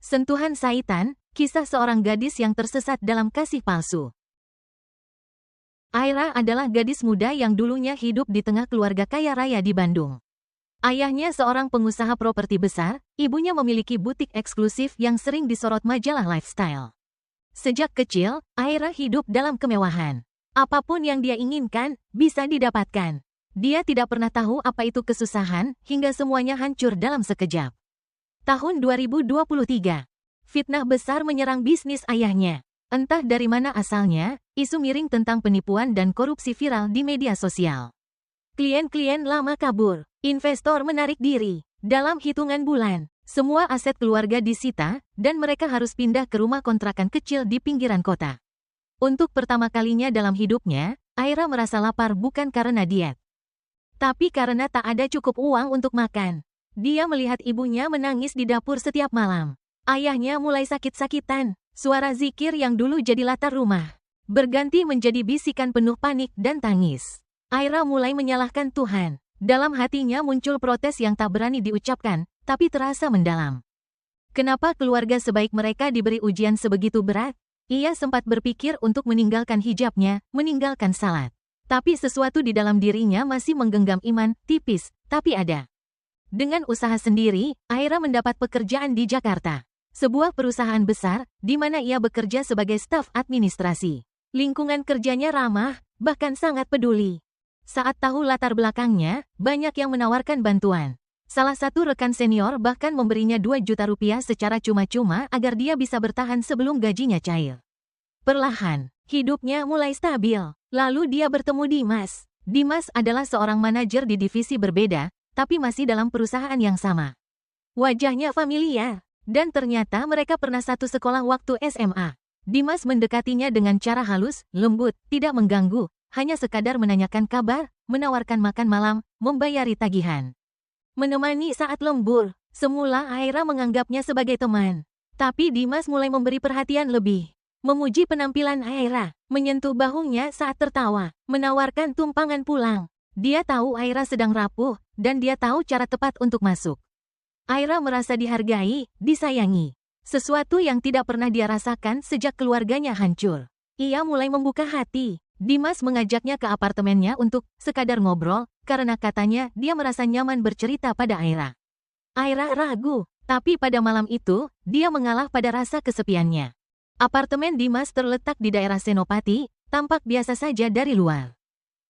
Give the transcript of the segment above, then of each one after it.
Sentuhan Saitan, kisah seorang gadis yang tersesat dalam kasih palsu. Aira adalah gadis muda yang dulunya hidup di tengah keluarga kaya raya di Bandung. Ayahnya seorang pengusaha properti besar, ibunya memiliki butik eksklusif yang sering disorot majalah lifestyle. Sejak kecil, Aira hidup dalam kemewahan. Apapun yang dia inginkan, bisa didapatkan. Dia tidak pernah tahu apa itu kesusahan, hingga semuanya hancur dalam sekejap. Tahun 2023, fitnah besar menyerang bisnis ayahnya. Entah dari mana asalnya, isu miring tentang penipuan dan korupsi viral di media sosial. Klien-klien lama kabur, investor menarik diri. Dalam hitungan bulan, semua aset keluarga disita, dan mereka harus pindah ke rumah kontrakan kecil di pinggiran kota. Untuk pertama kalinya dalam hidupnya, Aira merasa lapar bukan karena diet, tapi karena tak ada cukup uang untuk makan. Dia melihat ibunya menangis di dapur setiap malam. Ayahnya mulai sakit-sakitan. Suara zikir yang dulu jadi latar rumah berganti menjadi bisikan penuh panik dan tangis. Aira mulai menyalahkan Tuhan. Dalam hatinya muncul protes yang tak berani diucapkan, tapi terasa mendalam. Kenapa keluarga sebaik mereka diberi ujian sebegitu berat? Ia sempat berpikir untuk meninggalkan hijabnya, meninggalkan salat. Tapi sesuatu di dalam dirinya masih menggenggam iman, tipis, tapi ada. Dengan usaha sendiri, Aira mendapat pekerjaan di Jakarta. Sebuah perusahaan besar, di mana ia bekerja sebagai staf administrasi. Lingkungan kerjanya ramah, bahkan sangat peduli. Saat tahu latar belakangnya, banyak yang menawarkan bantuan. Salah satu rekan senior bahkan memberinya 2 juta rupiah secara cuma-cuma agar dia bisa bertahan sebelum gajinya cair. Perlahan, hidupnya mulai stabil. Lalu dia bertemu Dimas. Dimas adalah seorang manajer di divisi berbeda, tapi masih dalam perusahaan yang sama. Wajahnya familiar, dan ternyata mereka pernah satu sekolah waktu SMA. Dimas mendekatinya dengan cara halus, lembut, tidak mengganggu, hanya sekadar menanyakan kabar, menawarkan makan malam, membayari tagihan. Menemani saat lembur, semula Aira menganggapnya sebagai teman. Tapi Dimas mulai memberi perhatian lebih. Memuji penampilan Aira, menyentuh bahunya saat tertawa, menawarkan tumpangan pulang. Dia tahu Aira sedang rapuh, dan dia tahu cara tepat untuk masuk. Aira merasa dihargai, disayangi. Sesuatu yang tidak pernah dia rasakan sejak keluarganya hancur. Ia mulai membuka hati. Dimas mengajaknya ke apartemennya untuk sekadar ngobrol, karena katanya dia merasa nyaman bercerita pada Aira. Aira ragu, tapi pada malam itu, dia mengalah pada rasa kesepiannya. Apartemen Dimas terletak di daerah Senopati, tampak biasa saja dari luar.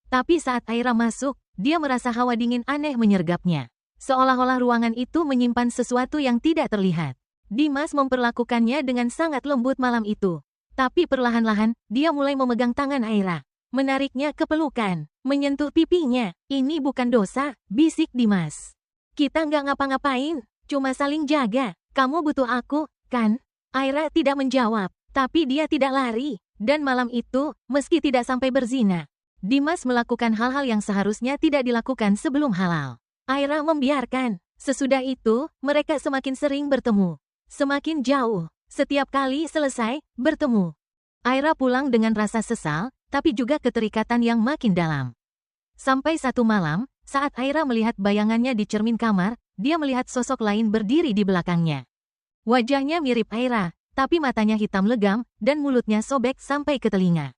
Tapi saat Aira masuk, dia merasa hawa dingin aneh menyergapnya. Seolah-olah ruangan itu menyimpan sesuatu yang tidak terlihat. Dimas memperlakukannya dengan sangat lembut malam itu. Tapi perlahan-lahan, dia mulai memegang tangan Aira. Menariknya ke pelukan, menyentuh pipinya. Ini bukan dosa, bisik Dimas. Kita nggak ngapa-ngapain, cuma saling jaga. Kamu butuh aku, kan? Aira tidak menjawab, tapi dia tidak lari. Dan malam itu, meski tidak sampai berzina, Dimas melakukan hal-hal yang seharusnya tidak dilakukan sebelum halal. Aira membiarkan. Sesudah itu, mereka semakin sering bertemu. Semakin jauh. Setiap kali selesai, bertemu. Aira pulang dengan rasa sesal, tapi juga keterikatan yang makin dalam. Sampai satu malam, saat Aira melihat bayangannya di cermin kamar, dia melihat sosok lain berdiri di belakangnya. Wajahnya mirip Aira, tapi matanya hitam legam, dan mulutnya sobek sampai ke telinga.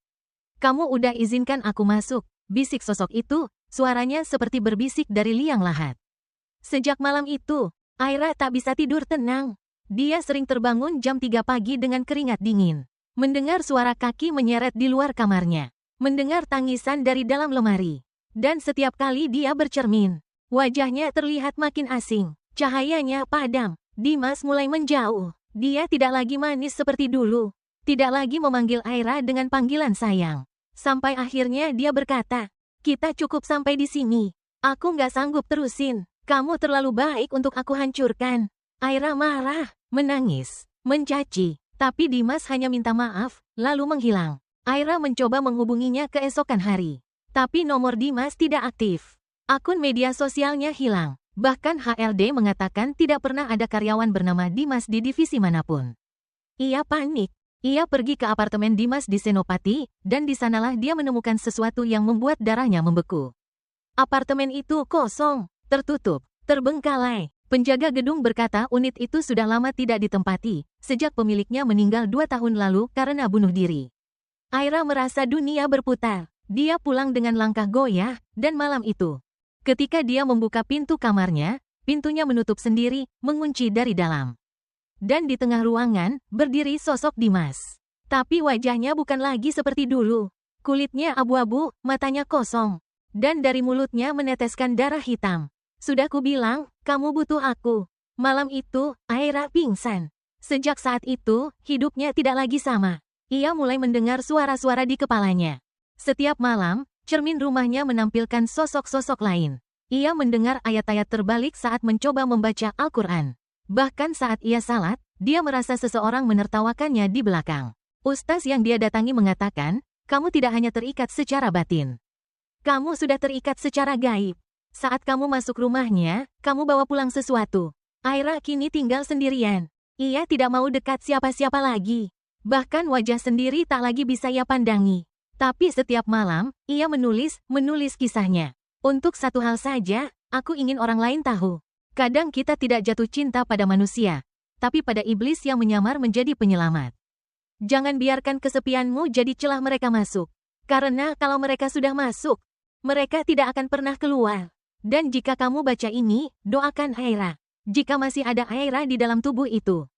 Kamu udah izinkan aku masuk, bisik sosok itu, suaranya seperti berbisik dari liang lahat. Sejak malam itu, Aira tak bisa tidur tenang. Dia sering terbangun jam 3 pagi dengan keringat dingin. Mendengar suara kaki menyeret di luar kamarnya. Mendengar tangisan dari dalam lemari. Dan setiap kali dia bercermin, wajahnya terlihat makin asing. Cahayanya padam. Dimas mulai menjauh. Dia tidak lagi manis seperti dulu. Tidak lagi memanggil Aira dengan panggilan sayang. Sampai akhirnya dia berkata, kita cukup sampai di sini. Aku nggak sanggup terusin. Kamu terlalu baik untuk aku hancurkan. Aira marah, menangis, mencaci. Tapi Dimas hanya minta maaf, lalu menghilang. Aira mencoba menghubunginya keesokan hari. Tapi nomor Dimas tidak aktif. Akun media sosialnya hilang. Bahkan HRD mengatakan tidak pernah ada karyawan bernama Dimas di divisi manapun. Ia panik. Ia pergi ke apartemen Dimas di Senopati, dan di sanalah dia menemukan sesuatu yang membuat darahnya membeku. Apartemen itu kosong, tertutup, terbengkalai. Penjaga gedung berkata unit itu sudah lama tidak ditempati, sejak pemiliknya meninggal 2 tahun lalu karena bunuh diri. Aira merasa dunia berputar. Dia pulang dengan langkah goyah, dan malam itu, ketika dia membuka pintu kamarnya, pintunya menutup sendiri, mengunci dari dalam. Dan di tengah ruangan, berdiri sosok Dimas. Tapi wajahnya bukan lagi seperti dulu. Kulitnya abu-abu, matanya kosong. Dan dari mulutnya meneteskan darah hitam. Sudah kubilang, kamu butuh aku. Malam itu, Aira pingsan. Sejak saat itu, hidupnya tidak lagi sama. Ia mulai mendengar suara-suara di kepalanya. Setiap malam, cermin rumahnya menampilkan sosok-sosok lain. Ia mendengar ayat-ayat terbalik saat mencoba membaca Al-Quran. Bahkan saat ia salat, dia merasa seseorang menertawakannya di belakang. Ustaz yang dia datangi mengatakan, kamu tidak hanya terikat secara batin. Kamu sudah terikat secara gaib. Saat kamu masuk rumahnya, kamu bawa pulang sesuatu. Aira kini tinggal sendirian. Ia tidak mau dekat siapa-siapa lagi. Bahkan wajah sendiri tak lagi bisa ia pandangi. Tapi setiap malam, ia menulis kisahnya. Untuk satu hal saja, aku ingin orang lain tahu. Kadang kita tidak jatuh cinta pada manusia, tapi pada iblis yang menyamar menjadi penyelamat. Jangan biarkan kesepianmu jadi celah mereka masuk. Karena kalau mereka sudah masuk, mereka tidak akan pernah keluar. Dan jika kamu baca ini, doakan Aira. Jika masih ada Aira di dalam tubuh itu,